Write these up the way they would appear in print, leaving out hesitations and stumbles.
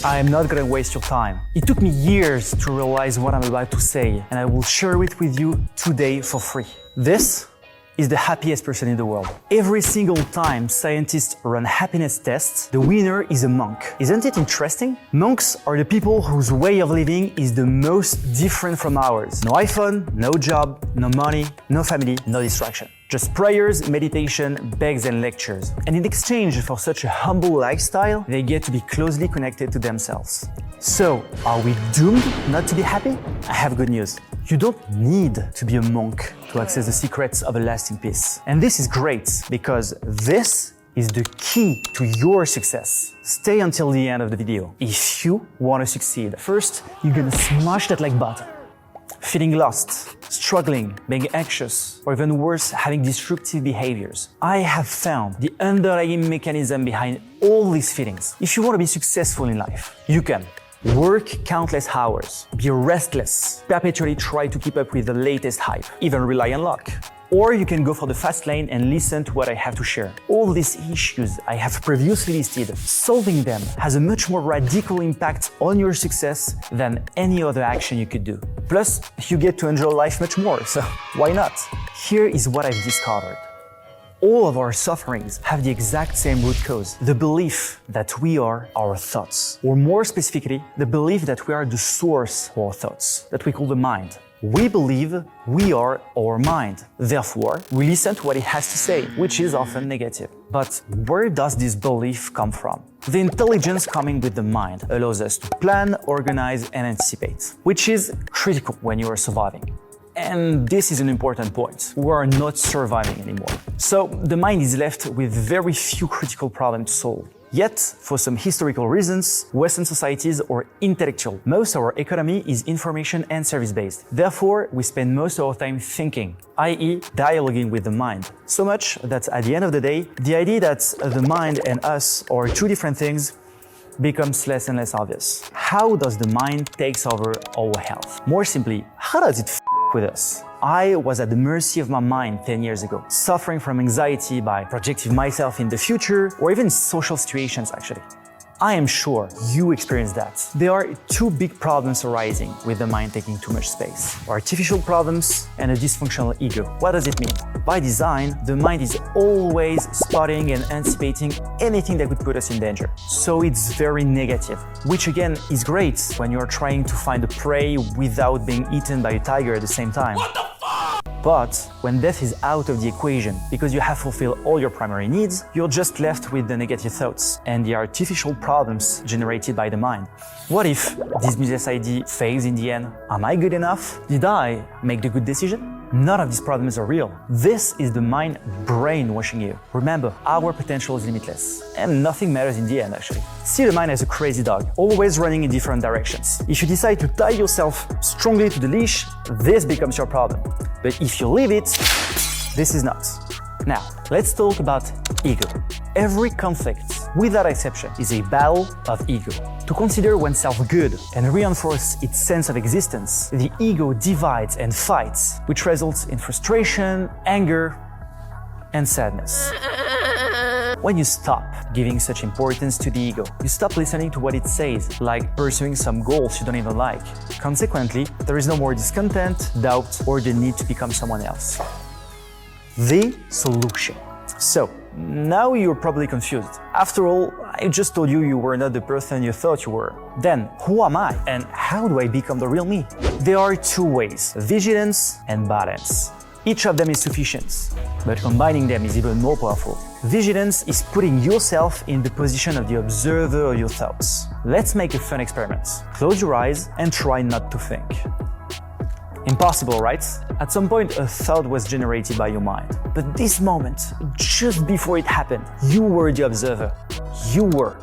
I am not gonna waste your time. It took me years to realize what I'm about to say, and I will share it with you today for free. This is the happiest person in the world. Every single time scientists run happiness tests, the winner is a monk. Isn't it interesting? Monks are the people whose way of living is the most different from ours. No iPhone, no job, no money, no family, no distraction. Just prayers, meditation, begs and lectures. And in exchange for such a humble lifestyle, they get to be closely connected to themselves. So, are we doomed not to be happy? I have good news. You don't need to be a monk to access the secrets of a lasting peace. And this is great because this is the key to your success. Stay until the end of the video if you want to succeed. First, you're gonna smash that like button. Feeling lost, struggling, being anxious, or even worse, having destructive behaviors. I have found the underlying mechanism behind all these feelings. If you want to be successful in life, you can work countless hours, be restless, perpetually try to keep up with the latest hype, even rely on luck. Or you can go for the fast lane and listen to what I have to share. All these issues I have previously listed, solving them has a much more radical impact on your success than any other action you could do. Plus, you get to enjoy life much more, so why not? Here is what I've discovered. All of our sufferings have the exact same root cause, the belief that we are our thoughts. Or more specifically, the belief that we are the source of our thoughts, that we call the mind. We believe we are our mind. Therefore, we listen to what it has to say, which is often negative. But where does this belief come from? The intelligence coming with the mind allows us to plan, organize, and anticipate, which is critical when you are surviving. And this is an important point. We are not surviving anymore. So the mind is left with very few critical problems to solve. Yet, for some historical reasons, Western societies are intellectual. Most of our economy is information and service-based. Therefore, we spend most of our time thinking, i.e. dialoguing with the mind. So much that at the end of the day, the idea that the mind and us are two different things becomes less and less obvious. How does the mind take over our health? More simply, how does it with us? I was at the mercy of my mind 10 years ago, suffering from anxiety by projecting myself in the future or even social situations actually. I am sure you experienced that. There are two big problems arising with the mind taking too much space. Artificial problems and a dysfunctional ego. What does it mean? By design, the mind is always spotting and anticipating anything that could put us in danger. So it's very negative, which again is great when you're trying to find a prey without being eaten by a tiger at the same time. What the fuck? But when death is out of the equation, because you have fulfilled all your primary needs, you're just left with the negative thoughts and the artificial problems generated by the mind. What if this business idea fails in the end? Am I good enough? Did I make the good decision? None of these problems are real. This is the mind brainwashing you. Remember, our potential is limitless, and nothing matters in the end, actually. See the mind as a crazy dog, always running in different directions. If you decide to tie yourself strongly to the leash, this becomes your problem. But if you leave it, this is not. Now, let's talk about ego. Every conflict, without exception, is a battle of ego. To consider oneself good and reinforce its sense of existence, the ego divides and fights, which results in frustration, anger, and sadness. When you stop giving such importance to the ego, you stop listening to what it says, like pursuing some goals you don't even like. Consequently, there is no more discontent, doubt, or the need to become someone else. The solution. So, now you're probably confused. After all, I just told you were not the person you thought you were. Then, who am I? And how do I become the real me? There are two ways: vigilance and balance. Each of them is sufficient, but combining them is even more powerful. Vigilance is putting yourself in the position of the observer of your thoughts. Let's make a fun experiment. Close your eyes and try not to think. Impossible, right? At some point, a thought was generated by your mind. But this moment, just before it happened, you were the observer. You were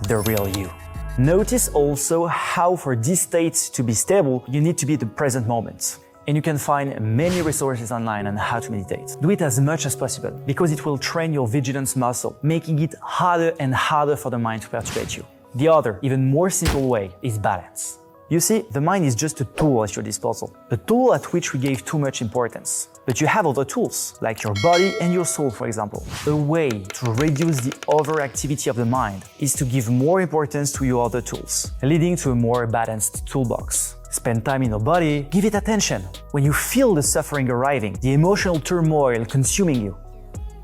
the real you. Notice also how for this state to be stable, you need to be at the present moment. And you can find many resources online on how to meditate. Do it as much as possible, because it will train your vigilance muscle, making it harder and harder for the mind to perturbate you. The other, even more simple way is balance. You see, the mind is just a tool at your disposal, a tool at which we gave too much importance. But you have other tools, like your body and your soul, for example. A way to reduce the overactivity of the mind is to give more importance to your other tools, leading to a more balanced toolbox. Spend time in your body, give it attention. When you feel the suffering arriving, the emotional turmoil consuming you,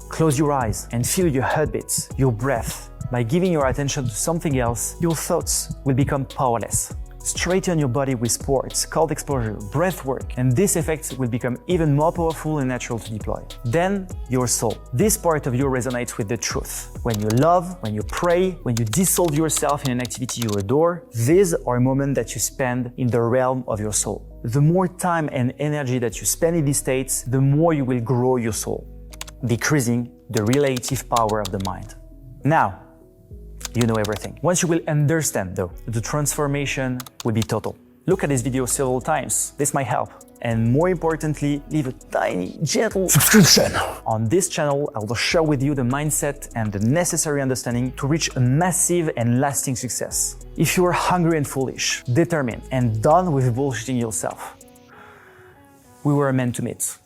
close your eyes and feel your heartbeats, your breath. By giving your attention to something else, your thoughts will become powerless. Straighten your body with sports, cold exposure, breath work, and this effect will become even more powerful and natural to deploy. Then, your soul. This part of you resonates with the truth. When you love, when you pray, when you dissolve yourself in an activity you adore, these are moments that you spend in the realm of your soul. The more time and energy that you spend in these states, the more you will grow your soul, decreasing the relative power of the mind. Now, you know everything. Once you will understand, though, the transformation will be total. Look at this video several times. This might help. And more importantly, leave a tiny, gentle subscription. On this channel, I will share with you the mindset and the necessary understanding to reach a massive and lasting success. If you are hungry and foolish, determined, and done with bullshitting yourself, we were meant to meet.